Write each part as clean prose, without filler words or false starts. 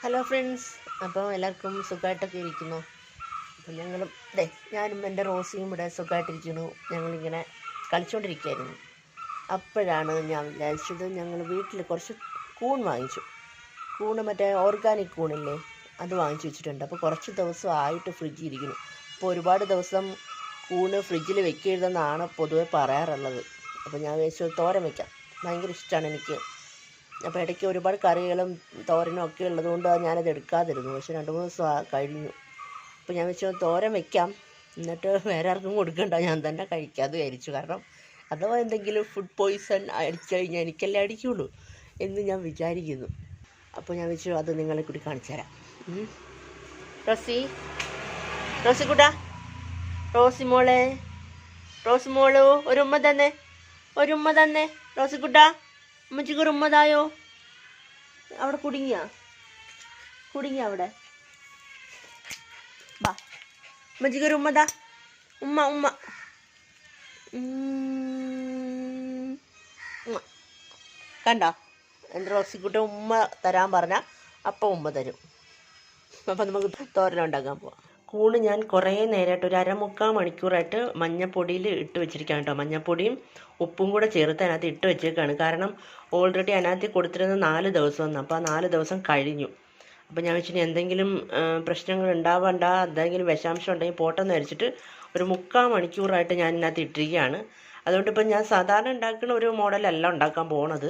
Hello friends, അപ്പോൾ എല്ലാവർക്കും സുഖമായിട്ടൊക്കെ ഇരിക്കുന്നു. അപ്പോൾ ഞാനും എൻ്റെ റോസിയും ഇവിടെ സുഖമായിട്ടിരിക്കുന്നു. ഞങ്ങളിങ്ങനെ കളിച്ചുകൊണ്ടിരിക്കുകയായിരുന്നു. അപ്പോഴാണ് ഞാൻ വിചാരിച്ചത്, ഞങ്ങൾ വീട്ടിൽ കുറച്ച് കൂൺ വാങ്ങിച്ചു. കൂണ് മറ്റേ ഓർഗാനിക് കൂണില്ലേ, അത് വാങ്ങിച്ചു വെച്ചിട്ടുണ്ട്. അപ്പോൾ കുറച്ച് ദിവസം ആയിട്ട് ഫ്രിഡ്ജിൽ ഇരിക്കുന്നു. അപ്പോൾ ഒരുപാട് ദിവസം കൂണ് ഫ്രിഡ്ജിൽ വെക്കരുതെന്നാണ് പൊതുവെ പറയാറുള്ളത്. അപ്പോൾ ഞാൻ വിചാരിച്ചു തോരൻ വയ്ക്കാം. ഭയങ്കര ഇഷ്ടമാണ് എനിക്ക്. അപ്പോൾ ഇടയ്ക്ക് ഒരുപാട് കറികളും തോരനും ഒക്കെ ഉള്ളതുകൊണ്ട് ഞാനത് എടുക്കാതിരുന്നു. പക്ഷെ 2-3 ദിവസം കഴിഞ്ഞു. അപ്പോൾ ഞാൻ വെച്ചു തോരൻ വയ്ക്കാം, എന്നിട്ട് വേറെ ആർക്കും കൊടുക്കണ്ട, ഞാൻ തന്നെ കഴിക്കാമെന്ന് വിചാരിച്ചു. കാരണം അഥവാ എന്തെങ്കിലും ഫുഡ് പോയ്സൺ അടിച്ചു കഴിഞ്ഞാൽ എനിക്കല്ലേ അടിക്കുള്ളൂ എന്ന് ഞാൻ വിചാരിക്കുന്നു. അപ്പോൾ ഞാൻ വെച്ചു അത് നിങ്ങളെ കൂടി കാണിച്ചു തരാം. റോസി കൂട്ടാ, റോസി മോള് ഒരു ഉമ്മ തന്നെ, റോസി കൂട്ടാ. അമ്മച്ചിക്ക് ഒരു ഉമ്മതായോ? അവിടെ കുടുങ്ങിയ അവിടെ ബാ, അമ്മച്ചിക്ക് ഒരു ഉമ്മതാ. ഉമ്മ കണ്ടോ? എൻ്റെ റോസിക്കുട്ടി ഉമ്മ തരാൻ പറഞ്ഞാൽ അപ്പം ഉമ്മ തരും. അപ്പം നമുക്ക് തോരനുണ്ടാക്കാൻ പോവാം. കൂണ് ഞാൻ കുറേ നേരമായിട്ട് ഒരു 1/4 മണിക്കൂറായിട്ട് മഞ്ഞപ്പൊടിയിൽ ഇട്ട് വെച്ചിരിക്കുകയാണ് കേട്ടോ. മഞ്ഞപ്പൊടിയും ഉപ്പും കൂടെ ചേർത്ത് അതിനകത്ത് ഇട്ട് വെച്ചേക്കാണ്. കാരണം ഓൾറെഡി അതിനകത്ത് കൊടുത്തിരുന്ന 4 ദിവസമെന്ന്. അപ്പോൾ ആ 4 ദിവസം കഴിഞ്ഞു. അപ്പോൾ ഞാൻ വെച്ചിട്ട് എന്തെങ്കിലും പ്രശ്നങ്ങൾ ഉണ്ടാവണ്ട, എന്തെങ്കിലും വിഷാംശം ഉണ്ടെങ്കിൽ പോട്ടെന്ന് വിചാരിച്ചിട്ട് ഒരു 3/4 മണിക്കൂറായിട്ട് ഞാൻ ഇതിനകത്ത് ഇട്ടിരിക്കുകയാണ്. അതുകൊണ്ട് ഇപ്പം ഞാൻ സാധാരണ ഉണ്ടാക്കുന്ന ഒരു മോഡലല്ല ഉണ്ടാക്കാൻ പോണത്.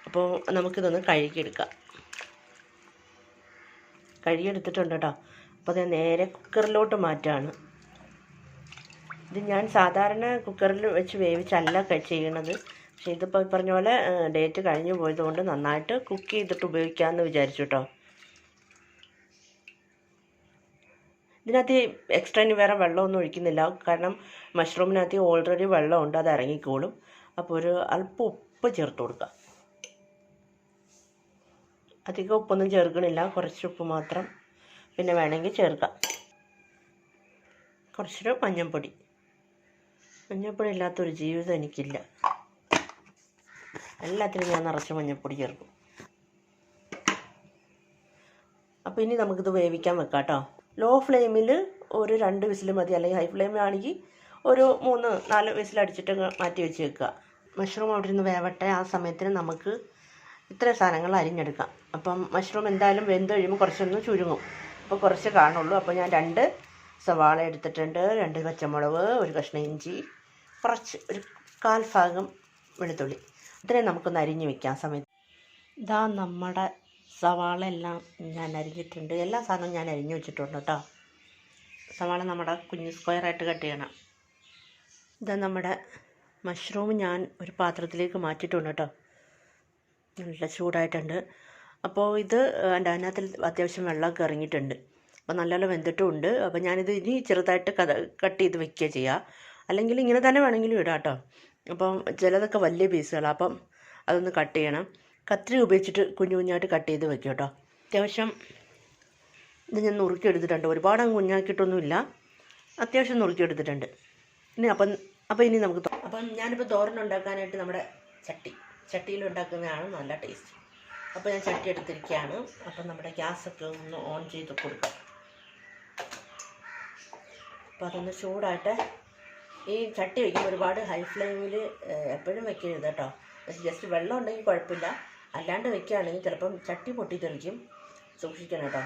അപ്പോൾ നമുക്കിതൊന്ന് കഴുകിയെടുക്കാം. കഴുകിയെടുത്തിട്ടുണ്ട് കേട്ടോ. അപ്പോൾ അത് നേരെ കുക്കറിലോട്ട് മാറ്റാണ്. ഇത് ഞാൻ സാധാരണ കുക്കറിൽ വെച്ച് വേവിച്ചല്ല ചെയ്യണത്. പക്ഷേ ഇതിപ്പോൾ പറഞ്ഞ പോലെ ഡേറ്റ് കഴിഞ്ഞു പോയതുകൊണ്ട് നന്നായിട്ട് കുക്ക് ചെയ്തിട്ട് ഉപയോഗിക്കാമെന്ന് വിചാരിച്ചു കേട്ടോ. ഇതിനകത്ത് എക്സ്ട്രാ ഇനി വേറെ വെള്ളമൊന്നും ഒഴിക്കുന്നില്ല. കാരണം മഷ്റൂമിനകത്ത് ഓൾറെഡി വെള്ളമുണ്ട്, അത് ഇറങ്ങിക്കോളും. അപ്പോൾ ഒരു അല്പം ഉപ്പ് ചേർത്ത് കൊടുക്കുക. അധികം ഉപ്പൊന്നും ചേർക്കണില്ല, കുറച്ച് ഉപ്പ് മാത്രം. പിന്നെ വേണമെങ്കിൽ ചേർക്കാം. കുറച്ചൊരു മഞ്ഞൾപ്പൊടി ഇല്ലാത്തൊരു ജീവിതം എനിക്കില്ല. എല്ലാത്തിനും ഞാൻ നിറച്ച് മഞ്ഞൾപ്പൊടി ചേർക്കും. അപ്പോൾ ഇനി നമുക്കിത് വേവിക്കാൻ വെക്കാം കേട്ടോ. ലോ ഫ്ലെയിമിൽ ഒരു 2 വിസിൽ മതി, അല്ലെങ്കിൽ ഹൈ ഫ്ലെയിമിലാണെങ്കിൽ ഒരു 3-4 വിസിലടിച്ചിട്ട് മാറ്റി വെച്ച് വെക്കുക. മഷ്റൂം അവിടെ നിന്ന് വേവട്ടെ. ആ സമയത്തിന് നമുക്ക് ഇത്ര സാധനങ്ങൾ അരിഞ്ഞെടുക്കാം. അപ്പം മഷ്റൂം എന്തായാലും വെന്ത് കഴിയുമ്പോൾ കുറച്ചൊന്ന് ചുരുങ്ങും. അപ്പോൾ കുറച്ച് കാണുള്ളൂ. അപ്പോൾ ഞാൻ 2 സവാള എടുത്തിട്ടുണ്ട്, 2 പച്ചമുളക്, ഒരു കഷ്ണം ഇഞ്ചി, കുറച്ച് ഒരു 1/4 ഭാഗം വെളുത്തുള്ളി. ഇത്രയും നമുക്കൊന്ന് അരിഞ്ഞ് വെക്കാം. സമയത്ത് ഇതാ നമ്മുടെ സവാള എല്ലാം ഞാൻ അരിഞ്ഞിട്ടുണ്ട്. എല്ലാ സാധനവും ഞാൻ അരിഞ്ഞ് വെച്ചിട്ടുണ്ട് കേട്ടോ. സവാള നമ്മുടെ കുഞ്ഞ് സ്ക്വയറായിട്ട് കട്ട് ചെയ്യണം. ഇതാ നമ്മുടെ മഷ്റൂം ഞാൻ ഒരു പാത്രത്തിലേക്ക് മാറ്റിയിട്ടുണ്ട് കേട്ടോ. നല്ല ചൂടായിട്ടുണ്ട്. അപ്പോൾ ഇത് അതിനകത്തിൽ അത്യാവശ്യം വെള്ളമൊക്കെ ഇറങ്ങിയിട്ടുണ്ട്. അപ്പോൾ നല്ലപോലെ വെന്തിട്ടുമുണ്ട്. അപ്പോൾ ഞാനിത് ഇനി ചെറുതായിട്ട് കട്ട് ചെയ്ത് വെക്കുക ചെയ്യുക. അല്ലെങ്കിൽ ഇങ്ങനെ തന്നെ വേണമെങ്കിലും ഇടാം കേട്ടോ. അപ്പം ചിലതൊക്കെ വലിയ പീസുകളാണ്, അപ്പം അതൊന്ന് കട്ട് ചെയ്യണം. കത്രി ഉപയോഗിച്ചിട്ട് കുഞ്ഞായിട്ട് കട്ട് ചെയ്ത് വെക്കുക കേട്ടോ. അത്യാവശ്യം ഇത് ഞാൻ നുറുക്കിയെടുത്തിട്ടുണ്ട്. ഒരുപാട് അങ്ങ് കുഞ്ഞാക്കിയിട്ടൊന്നുമില്ല, അത്യാവശ്യം നുറുക്കിയെടുത്തിട്ടുണ്ട്. ഇനി നമുക്ക് ഞാനിപ്പോൾ തോരൻ ഉണ്ടാക്കാനായിട്ട് നമ്മുടെ ചട്ടിയിൽ ഉണ്ടാക്കുന്നതാണ് നല്ല ടേസ്റ്റ്. അപ്പോൾ ഞാൻ ചട്ടി എടുത്തിരിക്കുകയാണ്. അപ്പം നമ്മുടെ ഗ്യാസൊക്കെ ഒന്ന് ഓൺ ചെയ്ത് കൊടുക്കാം. അപ്പോൾ അതൊന്ന് ചൂടായിട്ട് ഈ ചട്ടി വയ്ക്കുമ്പോൾ ഒരുപാട് ഹൈ ഫ്ലെയിമിൽ എപ്പോഴും വെക്കരുത് കേട്ടോ. പക്ഷേ ജസ്റ്റ് വെള്ളം ഉണ്ടെങ്കിൽ കുഴപ്പമില്ല. അല്ലാണ്ട് വെക്കുകയാണെങ്കിൽ ചിലപ്പം ചട്ടി പൊട്ടിത്തെറിക്കും, സൂക്ഷിക്കണം കേട്ടോ.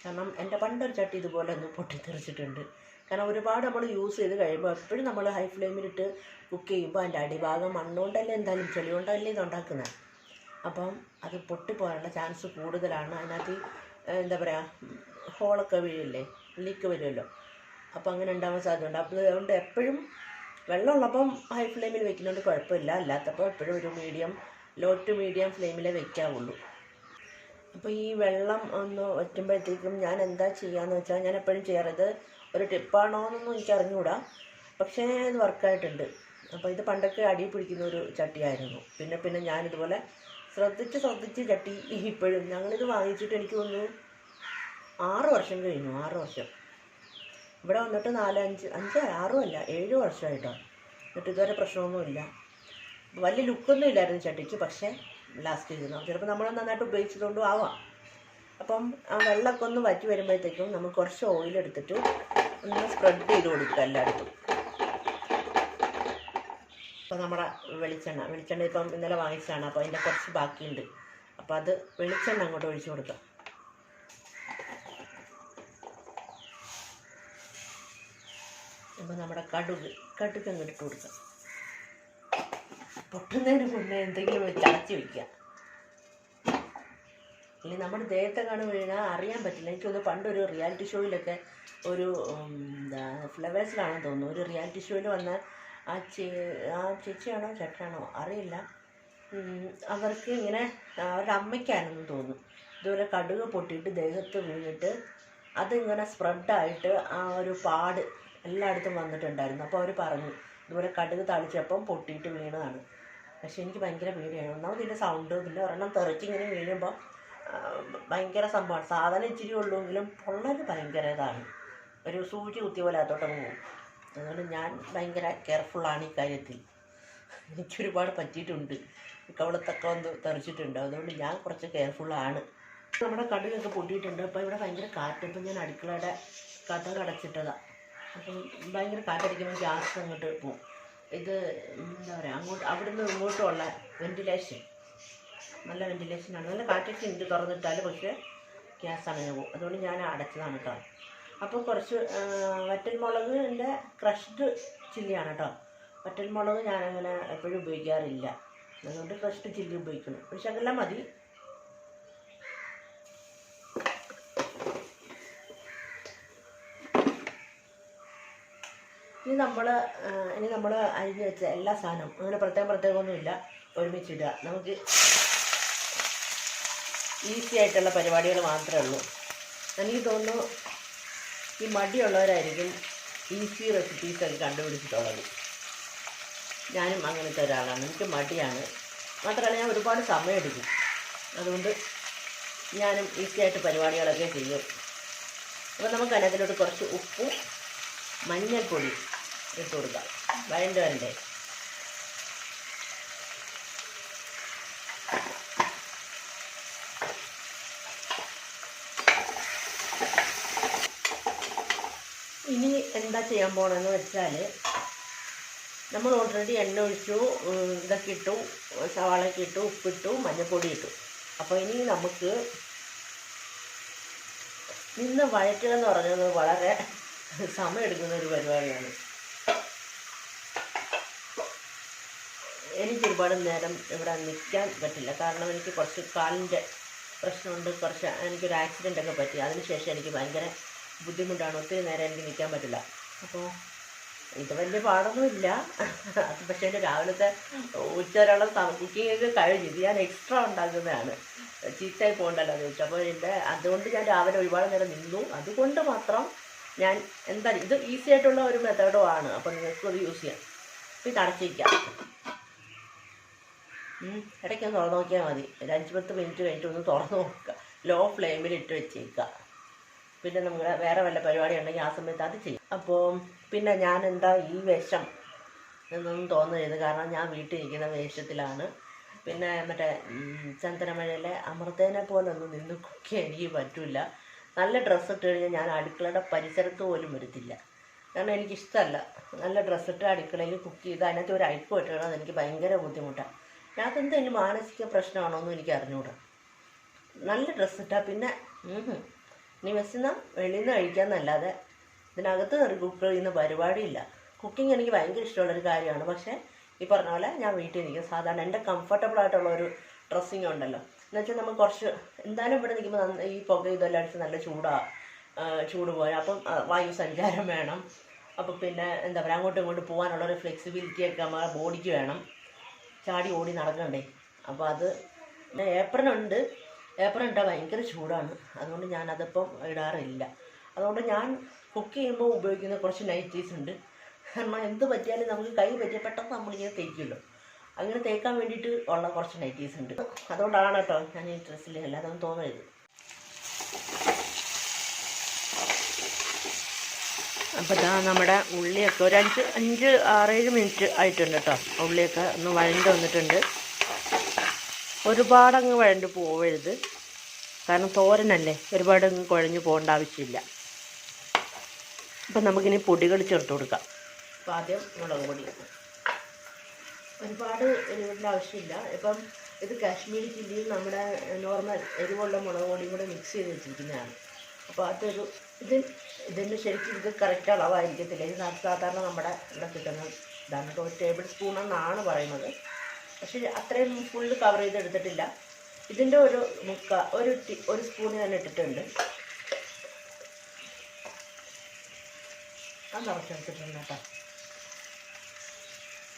കാരണം എൻ്റെ പണ്ടൊരു ചട്ടി ഇതുപോലെ ഒന്ന് പൊട്ടിത്തെറിച്ചിട്ടുണ്ട്. കാരണം ഒരുപാട് നമ്മൾ യൂസ് ചെയ്ത് കഴിയുമ്പോൾ എപ്പോഴും നമ്മൾ ഹൈ ഫ്ലെയിമിലിട്ട് കുക്ക് ചെയ്യുമ്പോൾ അതിൻ്റെ അടിഭാഗം മണ്ണുകൊണ്ടല്ലേ എന്തായാലും ചെളി കൊണ്ടല്ലേ ഇത് ഉണ്ടാക്കുന്നത്. അപ്പം അത് പൊട്ടിപ്പോകാനുള്ള ചാൻസ് കൂടുതലാണ്. അതിനകത്ത് എന്താ പറയുക, ഹോളൊക്കെ വീഴില്ലേ, ലീക്ക് വരുമല്ലോ. അപ്പോൾ അങ്ങനെ ഉണ്ടാവാൻ സാധ്യതയുണ്ട്. അപ്പോൾ അതുകൊണ്ട് എപ്പോഴും വെള്ളമുള്ളപ്പം ഹൈ ഫ്ലെയിമിൽ വെക്കുന്നതുകൊണ്ട് കുഴപ്പമില്ല. അല്ലാത്തപ്പോൾ എപ്പോഴും ഒരു ലോ ടു മീഡിയം ഫ്ലെയിമിലേ വെക്കാവുള്ളൂ. അപ്പോൾ ഈ വെള്ളം ഒന്ന് വറ്റുമ്പോഴത്തേക്കും ഞാൻ എന്താ ചെയ്യാന്ന് വെച്ചാൽ, ഞാൻ എപ്പോഴും ചെയ്യാറത് ഒരു ടിപ്പാണോ എന്നൊന്നും എനിക്ക് അറിഞ്ഞുകൂടാ, പക്ഷേ ഇത് വർക്കായിട്ടുണ്ട്. അപ്പോൾ ഇത് പണ്ടൊക്കെ അടി പിടിക്കുന്ന ഒരു ചട്ടിയായിരുന്നു. പിന്നെ ഞാനിതുപോലെ ശ്രദ്ധിച്ച് ചട്ടി ഇപ്പോഴും ഞങ്ങളിത് വാങ്ങിച്ചിട്ട് എനിക്ക് തോന്നുന്നു 6 വർഷം കഴിഞ്ഞു. 6 വർഷം ഇവിടെ വന്നിട്ട് 6 അല്ല 7 വർഷമായിട്ടോ. എന്നിട്ട് ഇതുവരെ പ്രശ്നമൊന്നുമില്ല. വലിയ ലുക്കൊന്നും ഇല്ലായിരുന്നു ചട്ടിക്ക്, പക്ഷേ ലാസ്റ്റ് ചെയ്തിരുന്നു. ചിലപ്പോൾ നമ്മൾ നന്നായിട്ട് ഉപയോഗിച്ചതുകൊണ്ടും ആവാം. അപ്പം ആ വെള്ളമൊക്കെ ഒന്ന് വറ്റി വരുമ്പോഴത്തേക്കും നമുക്ക് കുറച്ച് ഓയിലെടുത്തിട്ട് ഒന്ന് സ്പ്രെഡ് ചെയ്ത് കൊടുക്കുക എല്ലായിടത്തും. അപ്പോൾ നമ്മുടെ വെളിച്ചെണ്ണ ഇപ്പം ഇന്നലെ വാങ്ങിച്ചതാണ്. അപ്പോൾ അതിൻ്റെ കുറച്ച് ബാക്കിയുണ്ട്. അപ്പോൾ അത് വെളിച്ചെണ്ണ അങ്ങോട്ട് ഒഴിച്ച് കൊടുക്കാം. അപ്പോൾ നമ്മുടെ കടുക് അങ്ങോട്ട് ഇട്ട് കൊടുക്കാം. പൊട്ടുന്നതിന് മുന്നേ എന്തെങ്കിലും ചടച്ച് വയ്ക്കുക, അല്ലെങ്കിൽ നമ്മുടെ ദേഹത്തെങ്ങാണ് വീണാൽ അറിയാൻ പറ്റില്ല. എനിക്കൊന്ന് പണ്ടൊരു റിയാലിറ്റി ഷോയിലൊക്കെ ഒരു ഫ്ലവേഴ്സിലാണെന്ന് തോന്നുന്നു, ഒരു റിയാലിറ്റി ഷോയിൽ വന്ന ആ ചേച്ചിയാണോ ചേട്ടനാണോ അറിയില്ല, അവർക്ക് ഇങ്ങനെ അവരുടെ അമ്മയ്ക്കാണെന്ന് തോന്നുന്നു, ഇതുപോലെ കടുക് പൊട്ടിയിട്ട് ദേഹത്ത് വീണിട്ട് അതിങ്ങനെ സ്പ്രെഡായിട്ട് ആ ഒരു പാട് എല്ലായിടത്തും വന്നിട്ടുണ്ടായിരുന്നു. അപ്പോൾ അവർ പറഞ്ഞു ഇതുപോലെ കടുക് തളിച്ചപ്പം പൊട്ടിയിട്ട് വീണതാണ്. പക്ഷെ എനിക്ക് ഭയങ്കര പേടിയാണ്. ഒന്നാമത് ഇതിൻ്റെ സൗണ്ട്, പിന്നെ ഒരെണ്ണം തെറിച്ചിങ്ങനെ വീഴുമ്പോൾ ഭയങ്കര സംഭവമാണ്. സാധനം ഇച്ചിരി ഉള്ളൂവെങ്കിലും പൊള്ളൽ ഭയങ്കര ഇതാണ്, ഒരു സൂചി കുത്തിയ പോലെ അതോട്ടങ്ങ് പോകും. അതുകൊണ്ട് ഞാൻ ഭയങ്കര കെയർഫുള്ളാണ് ഈ കാര്യത്തിൽ. എനിക്കൊരുപാട് പറ്റിയിട്ടുണ്ട്, കവളത്തൊക്കെ ഒന്ന് തെറിച്ചിട്ടുണ്ട്. അതുകൊണ്ട് ഞാൻ കുറച്ച് കെയർഫുള്ളാണ്. നമ്മുടെ കടുകൊക്കെ പൊട്ടിയിട്ടുണ്ട്. അപ്പോൾ ഇവിടെ ഭയങ്കര കാറ്റ്. ഇപ്പം ഞാൻ അടുക്കളയുടെ കഥ അടച്ചിട്ടതാണ്. അപ്പം ഭയങ്കര കാറ്റടിക്കുമ്പോൾ ഗ്യാസ് അങ്ങോട്ട് പോകും. ഇത് എന്താ പറയുക, അവിടുന്ന് ഇങ്ങോട്ടുമുള്ള വെൻറ്റിലേഷൻ നല്ല വെൻറ്റിലേഷനാണ്. നല്ല കാറ്റൊക്കെ ഉണ്ട് തുറന്നിട്ടാൽ, പക്ഷേ ഗ്യാസ് അങ്ങനെ പോകും. അതുകൊണ്ട് ഞാൻ അടച്ചതാണ് കേട്ടോ. അപ്പോൾ കുറച്ച് വറ്റൽമുളകിൻ്റെ ക്രഷ്ഡ് ചില്ലിയാണ് കേട്ടോ. വറ്റൽമുളക് ഞാനങ്ങനെ എപ്പോഴും ഉപയോഗിക്കാറില്ല, അതുകൊണ്ട് ക്രഷ്ഡ് ചില്ലി ഉപയോഗിക്കണം. പക്ഷെ അതെല്ലാം മതി. ഇനി നമ്മൾ അരിഞ്ഞ് വെച്ച എല്ലാ സാധനവും അങ്ങനെ പ്രത്യേകമൊന്നുമില്ല, ഒരുമിച്ചിടുക. നമുക്ക് ഈസി ആയിട്ടുള്ള പരിപാടികൾ മാത്രമേ ഉള്ളൂ. എനിക്ക് തോന്നുന്നു ഈ മടിയുള്ളവരായിരിക്കും ഈസി റെസിപ്പീസൊക്കെ കണ്ടുപിടിച്ചിട്ടുള്ളത്. ഞാനും അങ്ങനത്തെ ഒരാളാണ്, എനിക്ക് മടിയാണ്. മാത്രമല്ല ഞാൻ ഒരുപാട് സമയമെടുക്കും. അതുകൊണ്ട് ഞാനും ഈസി ആയിട്ട് പരിപാടികളൊക്കെ ചെയ്യും. അപ്പോൾ നമുക്ക് അതിനകത്തിലോട്ട് കുറച്ച് ഉപ്പും മഞ്ഞൾപ്പൊടി ഇട്ട് കൊടുക്കാം, വരണ്ടേ. ഇനി എന്താ ചെയ്യാൻ പോകണമെന്ന് വെച്ചാൽ, നമ്മൾ ഓൾറെഡി എണ്ണ ഒഴിച്ചു, ഇതൊക്കെ ഇട്ടു, സവാളയൊക്കെ ഇട്ടു, ഉപ്പിട്ടു, മഞ്ഞൾപ്പൊടി ഇട്ടു. അപ്പോൾ ഇനി നമുക്ക് നിന്ന് വഴറ്റുക എന്ന് പറഞ്ഞത് വളരെ സമയമെടുക്കുന്ന ഒരു പരിപാടിയാണ്. എനിക്ക് ഒരുപാട് നേരം ഇവിടെ നിൽക്കാൻ പറ്റില്ല, കാരണം എനിക്ക് കുറച്ച് കാലിൻ്റെ പ്രശ്നമുണ്ട്. എനിക്കൊരു ആക്സിഡൻ്റൊക്കെ പറ്റി. അതിനുശേഷം എനിക്ക് ഭയങ്കര ബുദ്ധിമുട്ടാണ്, ഒത്തിരി നേരം എനിക്ക് നിൽക്കാൻ പറ്റില്ല. അപ്പോൾ ഇത് വലിയ പാടൊന്നുമില്ല. പക്ഷേ എൻ്റെ രാവിലത്തെ ഉച്ചവരെയുള്ള കുക്കിങ്ങൊക്കെ കഴിഞ്ഞു. ഇത് ഞാൻ എക്സ്ട്രാ ഉണ്ടാക്കുന്നതാണ്, ചീത്തയായി പോകണ്ടല്ലോ എന്ന് വെച്ചു. അപ്പോൾ അതുകൊണ്ട് ഞാൻ രാവിലെ ഒരുപാട് നേരം നിന്നു. അതുകൊണ്ട് മാത്രം ഞാൻ ഇത് ഈസി ആയിട്ടുള്ള ഒരു മെത്തേഡും ആണ്. അപ്പോൾ നിങ്ങൾക്ക് അത് യൂസ് ചെയ്യാം. അപ്പോൾ ഇത് അടച്ചിരിക്കാം. ഇടയ്ക്കൊന്ന് തുറന്ന് നോക്കിയാൽ മതി. ഒരു 5-10 മിനിറ്റ് കഴിഞ്ഞിട്ട് ഒന്ന് തുറന്ന് നോക്കുക. ലോ ഫ്ലെയിമിൽ ഇട്ട് വെച്ചേക്കുക. പിന്നെ നമ്മൾ വേറെ വല്ല പരിപാടി ഉണ്ടെങ്കിൽ ആ സമയത്ത് അത് ചെയ്യും. അപ്പോൾ പിന്നെ ഞാൻ എന്താ ഈ വേഷം എന്നൊന്നും തോന്നരുത്, കാരണം ഞാൻ വീട്ടിൽ ഇരിക്കുന്ന വേഷത്തിലാണ്. പിന്നെ മറ്റേ ചന്ദനമഴയിലെ അമൃതേനെ പോലെ ഒന്നും നിന്ന് കുക്ക് ചെയ്യാൻ എനിക്ക് പറ്റില്ല. നല്ല ഡ്രസ്സ് ഇട്ട് കഴിഞ്ഞാൽ ഞാൻ അടുക്കളയുടെ പരിസരത്ത് പോലും വരത്തില്ല, കാരണം എനിക്കിഷ്ടമല്ല. നല്ല ഡ്രസ്സിട്ട് അടുക്കളയിൽ കുക്ക് ചെയ്ത് അതിനകത്ത് ഒരു അഴുക്ക് പറ്റണം, എനിക്ക് ഭയങ്കര ബുദ്ധിമുട്ടാണ്. ഞങ്ങൾക്ക് എന്തെങ്കിലും മാനസിക പ്രശ്നമാണോ എന്നും എനിക്ക് അറിഞ്ഞൂടാ. നല്ല ഡ്രസ്സിട്ടാൽ പിന്നെ ഇനി വെച്ചുന്ന വെളിയിൽ നിന്ന് കഴിക്കാമെന്നല്ലാതെ ഇതിനകത്ത് കയറി കുക്ക് ചെയ്യുന്ന പരിപാടിയില്ല. കുക്കിംഗ് എനിക്ക് ഭയങ്കര ഇഷ്ടമുള്ളൊരു കാര്യമാണ്. പക്ഷേ ഈ പറഞ്ഞ പോലെ ഞാൻ വീട്ടിൽ നിൽക്കും. സാധാരണ എൻ്റെ കംഫർട്ടബിൾ ആയിട്ടുള്ളൊരു ഡ്രസ്സിങ് ഉണ്ടല്ലോ, എന്നുവെച്ചാൽ നമുക്ക് കുറച്ച് എന്തായാലും ഇവിടെ നിൽക്കുമ്പോൾ ഈ പുക ഇതെല്ലാം അടിച്ച് നല്ല ചൂട് പോരാ. അപ്പം വായു സഞ്ചാരം വേണം. അപ്പോൾ പിന്നെ എന്താ പറയുക, അങ്ങോട്ടും ഇങ്ങോട്ടും പോകാനുള്ളൊരു ഫ്ലെക്സിബിലിറ്റിയൊക്കെ നമ്മുടെ ബോഡിക്ക് വേണം. ചാടി ഓടി നടക്കണ്ടേ. അപ്പോൾ അത് പിന്നെ ഏപ്രൺ ഇട്ടാൽ ഭയങ്കര ചൂടാണ്. അതുകൊണ്ട് ഞാനതിപ്പം ഇടാറില്ല. അതുകൊണ്ട് ഞാൻ കുക്ക് ചെയ്യുമ്പോൾ ഉപയോഗിക്കുന്ന കുറച്ച് നൈറ്റീസ് ഉണ്ട്. കാരണം എന്ത് പറ്റിയാലും നമുക്ക് കൈ പറ്റിയ പെട്ടെന്ന് നമ്മളിങ്ങനെ തേക്കുമല്ലോ, അങ്ങനെ തേക്കാൻ വേണ്ടിയിട്ട് ഉള്ള കുറച്ച് നൈറ്റീസ് ഉണ്ട്. അതുകൊണ്ടാണ് കേട്ടോ ഞാൻ ഈ ഡ്രസ്സിൽ അല്ലാതെ ഒന്നും തോന്നരുത്. അപ്പോൾ ഇതാ നമ്മുടെ ഉള്ളിയൊക്കെ ഒരു 5-6-7 മിനിറ്റ് ആയിട്ടുണ്ട് കേട്ടോ. ഉള്ളിയൊക്കെ ഒന്ന് വഴണ്ട് വന്നിട്ടുണ്ട്. ഒരുപാടങ്ങ് വഴണ്ട് പോവരുത്. കാരണം തോരനല്ലേ, ഒരുപാട് കുഴഞ്ഞു പോകേണ്ട ആവശ്യമില്ല. അപ്പം നമുക്കിനി പൊടികൾ ചേർത്ത് കൊടുക്കാം. അപ്പോൾ ആദ്യം മുളക് പൊടി, ഒരുപാട് എരിവിൻ്റെ ആവശ്യമില്ല. ഇപ്പം ഇത് കാശ്മീരി ചില്ലിയും നമ്മുടെ നോർമൽ എരിവുള്ള മുളക് പൊടിയും കൂടെ മിക്സ് ചെയ്ത് വെച്ചിരിക്കുന്നതാണ്. അപ്പോൾ ഇതിൻ്റെ ശരിക്കും ഇത് കറക്റ്റ് അളവായിരിക്കത്തില്ല. ഇത് സാധാരണ നമ്മുടെ ഇവിടെ കിട്ടുന്ന ഇതാണ്. 1 ടേബിൾ സ്പൂൺ എന്നാണ് പറയുന്നത്, പക്ഷേ അത്രയും ഫുള്ള് കവർ ചെയ്തെടുത്തിട്ടില്ല. ഇതിൻ്റെ ഒരു സ്പൂണ് തന്നെ ഇട്ടിട്ടുണ്ട്. അത് നിറച്ചെടുത്തിട്ടുണ്ട് കേട്ടോ,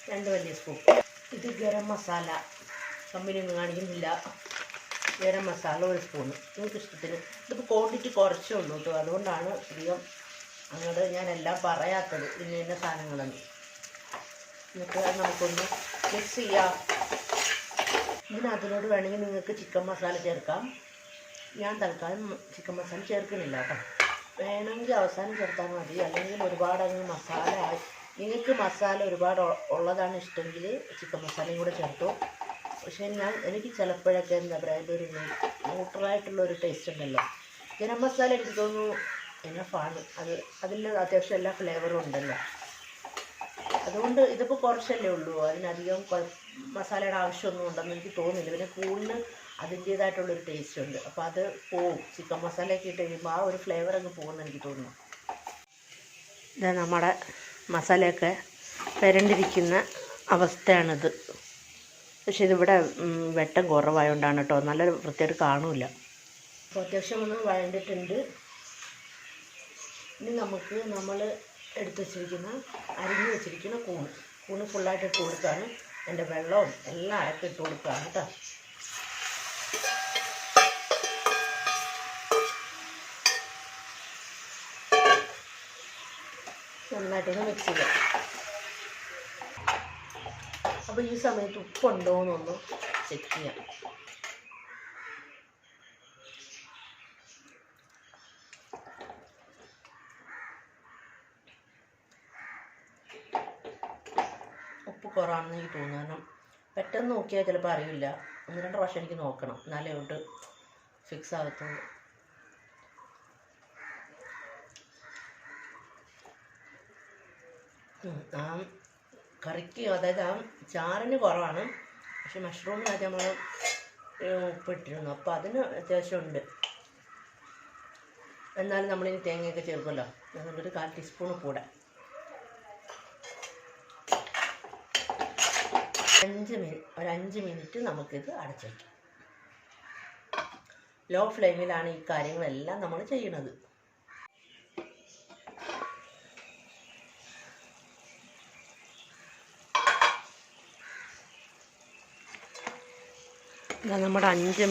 2 വലിയ സ്പൂൺ. ഇത് ഗരം മസാല, കമ്പനിയൊന്നും കാണിക്കുന്നില്ല. ഗരം മസാല 1 സ്പൂണ്, നിങ്ങൾക്ക് ഇഷ്ടത്തിന്. ഇതിപ്പോൾ ക്വാണ്ടിറ്റി കുറച്ചേ ഉള്ളൂ കേട്ടോ, അതുകൊണ്ടാണ് അധികം അങ്ങോട്ട് ഞാനെല്ലാം പറയാത്തത്, ഇന്ന സാധനങ്ങളൊന്നും. എന്നിട്ട് അത് നമുക്കൊന്ന് മിക്സ് ചെയ്യാം. അതിനോട് വേണമെങ്കിൽ നിങ്ങൾക്ക് ചിക്കൻ മസാല ചേർക്കാം. ഞാൻ തൽക്കാലം ചിക്കൻ മസാല ചേർക്കുന്നില്ല കേട്ടോ. വേണമെങ്കിൽ അവസാനം ചേർത്താൽ മതി, അല്ലെങ്കിൽ ഒരുപാട് അങ്ങ് മസാല ആയി. നിങ്ങൾക്ക് മസാല ഒരുപാട് ഉള്ളതാണ് ഇഷ്ടമെങ്കിൽ ചിക്കൻ മസാലയും കൂടെ ചേർത്തു. പക്ഷേ എനിക്ക് ചിലപ്പോഴൊക്കെ എന്താ പറയുക, ഇതൊരു ന്യൂട്രലായിട്ടുള്ളൊരു ടേസ്റ്റ് ഉണ്ടല്ലോ. ഗരം മസാല എനിക്ക് തോന്നുന്നു എനഫാണ്, അതിൽ അത്യാവശ്യം എല്ലാ ഫ്ലേവറും ഉണ്ടല്ലോ. അതുകൊണ്ട് ഇതിപ്പോൾ കുറച്ചല്ലേ ഉള്ളൂ, അതിനധികം മസാലയുടെ ആവശ്യമൊന്നും ഉണ്ടെന്ന് എനിക്ക് തോന്നുന്നില്ല. പിന്നെ കൂണിന് അതിൻ്റേതായിട്ടുള്ളൊരു ടേസ്റ്റ് ഉണ്ട്, അപ്പോൾ അത് പോവും. ചിക്കൻ മസാലയൊക്കെ ഇട്ട് കഴിയുമ്പോൾ ആ ഒരു ഫ്ലേവർ അങ്ങ് പോകുമെന്ന് എനിക്ക് തോന്നുന്നു. ഇത് നമ്മുടെ മസാലയൊക്കെ വരണ്ടിരിക്കുന്ന അവസ്ഥയാണിത്. പക്ഷേ ഇതിവിടെ വെട്ടം കുറവായതുകൊണ്ടാണ് കേട്ടോ, നല്ല വൃത്തിയായിട്ട് കാണില്ല. അപ്പോൾ അത്യാവശ്യം ഒന്ന് വഴണ്ടിട്ടുണ്ട്. ഇനി നമുക്ക് നമ്മൾ എടുത്ത് വെച്ചിരിക്കുന്ന അരിഞ്ഞ് വെച്ചിരിക്കുന്ന കൂണ് ഫുള്ളായിട്ട് ഇട്ട് കൊടുക്കുകയാണ്. എൻ്റെ വെള്ളവും എല്ലാം അടക്കം ഇട്ട് കൊടുക്കുകയാണ് കേട്ടോ. നന്നായിട്ടൊന്ന് മിക്സ് ചെയ്യാം. അപ്പോൾ ഈ സമയത്ത് ഉപ്പുണ്ടോ എന്നൊന്ന് ചെക്ക് ചെയ്യാം. ഉപ്പ് കുറവാണെന്ന് എനിക്ക് തോന്നുന്നു, കാരണം പെട്ടെന്ന് നോക്കിയാൽ ചിലപ്പോൾ അറിയില്ല. 1-2 പ്രാവശ്യം എനിക്ക് നോക്കണം, എന്നാലേ തൊട്ട് ഫിക്സ് ആകത്തുള്ളൂ. ആ കറിക്ക്, അതായത് ആ ചാറിന് കുറവാണ്, പക്ഷെ മഷ്റൂമിനകത്ത് നമ്മൾ ഉപ്പിട്ടിരുന്നു, അപ്പോൾ അതിന് അത്യാവശ്യം ഉണ്ട്. എന്നാലും നമ്മളിനി തേങ്ങയൊക്കെ ചേർക്കുമല്ലോ, അതുകൊണ്ടൊരു 1/4 ടീസ്പൂൺ കൂടെ. 5 മിനിറ്റ് നമുക്കിത് അടച്ചു വയ്ക്കാം. ലോ ഫ്ലെയിമിലാണ് ഈ കാര്യങ്ങളെല്ലാം നമ്മൾ ചെയ്യുന്നത്. നമ്മുടെ 5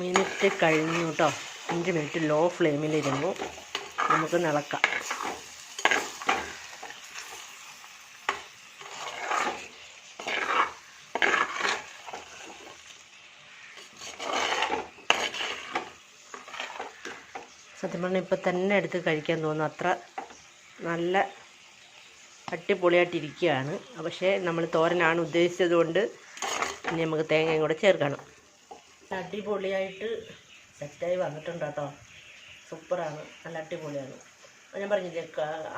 മിനിറ്റ് കഴിഞ്ഞു കേട്ടോ. 5 മിനിറ്റ് ലോ ഫ്ലെയിമിലിരുന്നു. നമുക്ക് ഇളക്കാം. സത്യം പറഞ്ഞാൽ ഇപ്പം തന്നെ എടുത്ത് കഴിക്കാൻ തോന്നുന്നു, അത്ര നല്ല അടിപൊളിയായിട്ടിരിക്കുകയാണ്. പക്ഷേ നമ്മൾ തോരനാണ് ഉദ്ദേശിച്ചത് കൊണ്ട് ഇനി നമുക്ക് തേങ്ങയും കൂടെ ചേർക്കണം. അടിപൊളിയായിട്ട് സെറ്റായി വന്നിട്ടുണ്ട് കേട്ടോ, സൂപ്പറാണ്, നല്ല അടിപൊളിയാണ്. ഞാൻ പറഞ്ഞില്ലേ,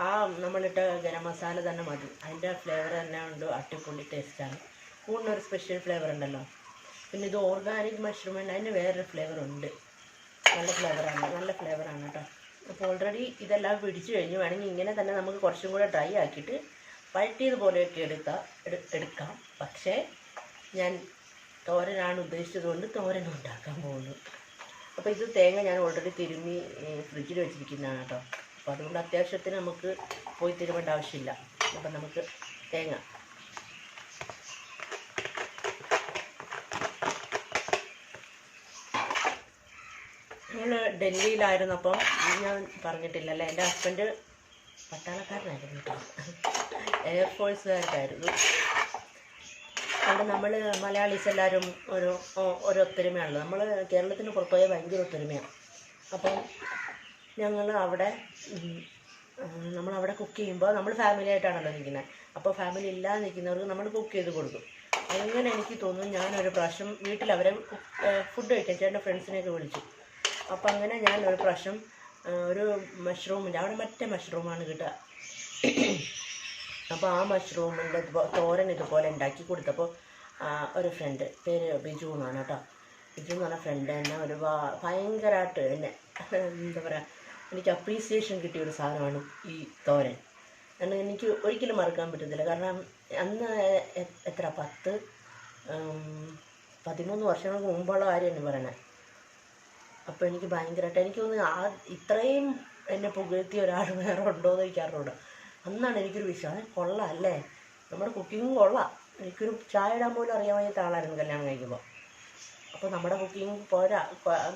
ആ നമ്മളിട്ട ഗരം മസാല തന്നെ മതി, അതിൻ്റെ ഫ്ലേവർ തന്നെ ഉണ്ട്, അടിപൊളി ടേസ്റ്റാണ്. കൂടിനൊരു സ്പെഷ്യൽ ഫ്ലേവർ ഉണ്ടല്ലോ. പിന്നെ ഇത് ഓർഗാനിക് മഷ്റൂം ഉണ്ട്, അതിന് വേറൊരു ഫ്ലേവർ ഉണ്ട്, നല്ല ഫ്ലേവറാണ് കേട്ടോ. അപ്പോൾ ഓൾറെഡി ഇതെല്ലാം പിടിച്ചു കഴിഞ്ഞു. വേണമെങ്കിൽ ഇങ്ങനെ തന്നെ നമുക്ക് കുറച്ചും കൂടെ ഡ്രൈ ആക്കിയിട്ട് വഴറ്റിയത് പോലെയൊക്കെ എടുക്കാം. പക്ഷേ ഞാൻ തോരനാണ് ഉദ്ദേശിച്ചത് കൊണ്ട് തോരൻ ഉണ്ടാക്കാൻ പോകുന്നു. അപ്പോൾ ഇത് തേങ്ങ ഞാൻ ഓൾറെഡി തിരുമ്മി ഫ്രിഡ്ജിൽ വെച്ചിരിക്കുന്നതാണ് കേട്ടോ. അപ്പോൾ അതുകൊണ്ട് അത്യാവശ്യത്തിന് നമുക്ക് പോയി തിരുമേണ്ട ആവശ്യമില്ല. അപ്പം നമുക്ക് തേങ്ങ ഞങ്ങൾ ഡൽഹിയിലായിരുന്നപ്പം ഞാൻ പറഞ്ഞിട്ടില്ലല്ലേ, എൻ്റെ ഹസ്ബൻഡ് പട്ടാളക്കാരനായിരുന്നു കേട്ടോ, എയർഫോഴ്സുകാർക്കായിരുന്നു. അവിടെ നമ്മൾ മലയാളീസ് എല്ലാവരും ഒരു ഒത്തൊരുമയാണല്ലോ. നമ്മൾ കേരളത്തിന് പുറത്തുപോയാൽ ഭയങ്കര ഒത്തൊരുമയാണ്. അപ്പം നമ്മളവിടെ കുക്ക് ചെയ്യുമ്പോൾ നമ്മൾ ഫാമിലി ആയിട്ടാണല്ലോ നിൽക്കുന്നത്. അപ്പോൾ ഫാമിലി ഇല്ലാതെ നിൽക്കുന്നവർക്ക് നമ്മൾ കുക്ക് ചെയ്ത് കൊടുക്കും. അങ്ങനെ എനിക്ക് തോന്നുന്നു ഞാനൊരു പ്രാവശ്യം വീട്ടിൽ അവരെ ഫുഡ് കഴിക്കാൻ ചേട്ടൻ്റെ ഫ്രണ്ട്സിനെയൊക്കെ വിളിച്ചു. അപ്പം അങ്ങനെ ഞാൻ ഒരു പ്രാവശ്യം ഒരു മഷ്റൂമിൻ്റെ അവിടെ മറ്റേ മഷ്റൂമാണ് കിട്ടുക. അപ്പോൾ ആ മഷ്റൂമിൻ്റെ തോരൻ ഇതുപോലെ ഉണ്ടാക്കി കൊടുത്തപ്പോൾ ഒരു ഫ്രണ്ട്, പേര് ബിജു എന്നാണ് കേട്ടോ, ബിജു എന്ന് പറഞ്ഞ ഫ്രണ്ട് എന്നെ ഭയങ്കരമായിട്ട് എന്നെ എന്താ പറയുക, എനിക്ക് അപ്രീസിയേഷൻ കിട്ടിയ ഒരു സാധനമാണ് ഈ തോരൻ. കാരണം എനിക്ക് ഒരിക്കലും മറക്കാൻ പറ്റത്തില്ല. കാരണം അന്ന് എത്ര 13 വർഷങ്ങൾക്ക് മുമ്പുള്ള കാര്യമാണ് പറയണത്. അപ്പോൾ എനിക്ക് ഭയങ്കരമായിട്ട് എനിക്ക് തോന്നുന്നു ഇത്രയും എന്നെ പുകഴ്ത്തിയ ഒരാൾ വേറെ ഉണ്ടോ എന്ന് എനിക്ക് അറിഞ്ഞൂടാ. അന്നാണ് എനിക്കൊരു വിശ്വാസം, കൊള്ളാം അല്ലേ, നമ്മുടെ കുക്കിങ്ങും കൊള്ളാം. എനിക്കൊരു ചായ ഇടാൻ പോലും അറിയാൻ വയ്യാത്ത ആളായിരുന്നു കല്യാണം കഴിക്കുമ്പോൾ. അപ്പോൾ നമ്മുടെ കുക്കിംഗ് പോരാ,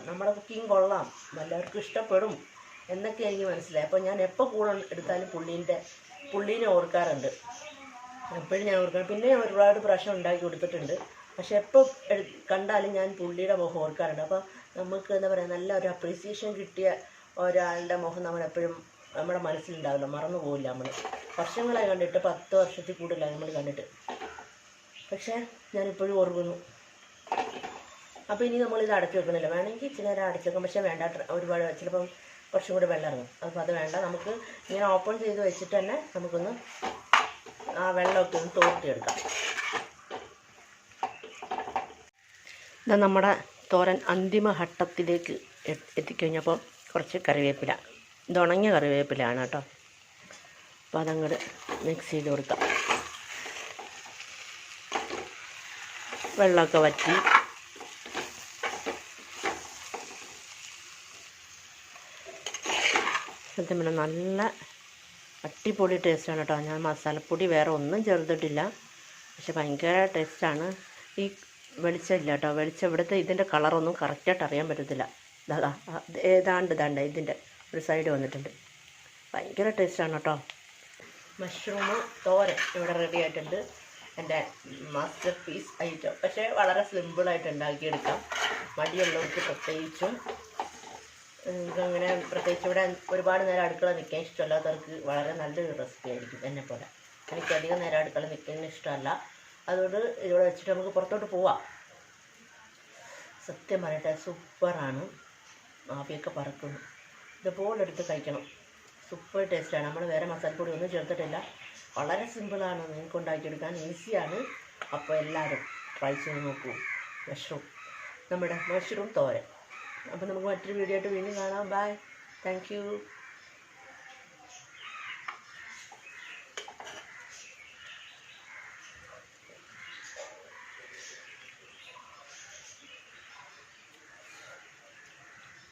നമ്മുടെ കുക്കിംഗ് കൊള്ളാം, എല്ലാവർക്കും ഇഷ്ടപ്പെടും എന്നൊക്കെ എനിക്ക് മനസ്സിലായി. അപ്പോൾ ഞാൻ എപ്പോൾ കൂടെ എടുത്താലും പുള്ളീനെ ഓർക്കാറുണ്ട്, എപ്പോഴും ഞാൻ ഓർക്കാം. പിന്നെ ഞാൻ ഒരുപാട് പ്രാവശ്യം ഉണ്ടാക്കി കൊടുത്തിട്ടുണ്ട്. പക്ഷെ എപ്പോൾ കണ്ടാലും ഞാൻ പുള്ളിയുടെ മുഖം ഓർക്കാറുണ്ട്. അപ്പോൾ നമുക്ക് എന്താ പറയുക, നല്ല ഒരു അപ്രീസിയേഷൻ കിട്ടിയ ഒരാളുടെ മുഖം നമ്മളെപ്പോഴും നമ്മുടെ മനസ്സിലുണ്ടാവില്ല, മറന്നു പോവില്ല. നമ്മൾ വർഷങ്ങളായി കണ്ടിട്ട്, 10 വർഷത്തിൽ കൂടുതലായി നമ്മൾ കണ്ടിട്ട്, പക്ഷേ ഞാനിപ്പോഴും ഓർക്കുന്നു. അപ്പോൾ ഇനി നമ്മളിത് അടച്ചു വെക്കണില്ല, വേണമെങ്കിൽ ഇച്ചിരി നേരം അടച്ചു വെക്കാം. പക്ഷേ വേണ്ട, ഒരുപാട് ചിലപ്പം കുറച്ചും കൂടി വെള്ളം ഇറങ്ങും. അപ്പോൾ അത് വേണ്ട, നമുക്ക് ഇങ്ങനെ ഓപ്പൺ ചെയ്ത് വെച്ചിട്ട് തന്നെ നമുക്കൊന്ന് ആ വെള്ളമൊക്കെ ഒന്ന് തോർത്തിയെടുക്കാം. ഇത് നമ്മുടെ തോരൻ അന്തിമ ഘട്ടത്തിലേക്ക് എത്തിക്കഴിഞ്ഞപ്പോൾ കുറച്ച് കറിവേപ്പില, ഇത് ഉണങ്ങിയ കറിവേപ്പിലയാണ് കേട്ടോ. അപ്പോൾ അതങ്ങോട്ട് മിക്സ് ചെയ്ത് കൊടുക്കാം. വെള്ളമൊക്കെ വറ്റി സത്യം പറഞ്ഞാൽ നല്ല അടിപൊളി ടേസ്റ്റാണ് കേട്ടോ. ഞാൻ മസാലപ്പൊടി വേറെ ഒന്നും ചേർത്തിട്ടില്ല, പക്ഷെ ഭയങ്കര ടേസ്റ്റാണ്. ഈ വെളിച്ചമില്ല കേട്ടോ, വെളിച്ചം ഇവിടുത്തെ ഇതിൻ്റെ കളറൊന്നും കറക്റ്റായിട്ട് അറിയാൻ പറ്റത്തില്ല. ഏതാണ്ട് ഇതിൻ്റെ ഒരു സൈഡ് വന്നിട്ടുണ്ട്. ഭയങ്കര ടേസ്റ്റാണ് കേട്ടോ. മഷ്റൂം തോരൻ ഇവിടെ റെഡി ആയിട്ടുണ്ട്, എൻ്റെ മാസ്റ്റർ പീസ് ഐറ്റം. പക്ഷേ വളരെ സിമ്പിളായിട്ട് ഉണ്ടാക്കിയെടുക്കാം, മടിയുള്ളവർക്ക് പ്രത്യേകിച്ചും. അങ്ങനെ പ്രത്യേകിച്ച് ഇവിടെ ഒരുപാട് നേരം അടുക്കള നിൽക്കാൻ ഇഷ്ടമല്ലാത്തവർക്ക് വളരെ നല്ലൊരു റെസിപ്പി ആയിരിക്കും എന്നെപ്പോലെ. എനിക്കധികം നേരം അടുക്കള നിൽക്കുന്ന ഇഷ്ടമല്ല, അതുകൊണ്ട് ഇവിടെ വെച്ചിട്ട് നമുക്ക് പുറത്തോട്ട് പോവാം. സത്യം പറയട്ടെ, സൂപ്പറാണ്, ആവിയൊക്കെ പറക്കുന്നു. ഇതുപോലെ എടുത്ത് കഴിക്കണം, സൂപ്പർ ടേസ്റ്റാണ്. നമ്മൾ വേറെ മസാലപ്പൊടി ഒന്നും ചേർത്തിട്ടില്ല, വളരെ സിമ്പിളാണ്, നിങ്ങൾക്ക് ഉണ്ടാക്കിയെടുക്കാൻ ഈസിയാണ്. അപ്പോൾ എല്ലാവരും ട്രൈ ചെയ്ത് നോക്കൂ നമ്മുടെ മഷ്റൂം തോരൻ. അപ്പോൾ നമുക്ക് മറ്റൊരു വീഡിയോ ആയിട്ട് വീണ്ടും കാണാം. Bye, thank U.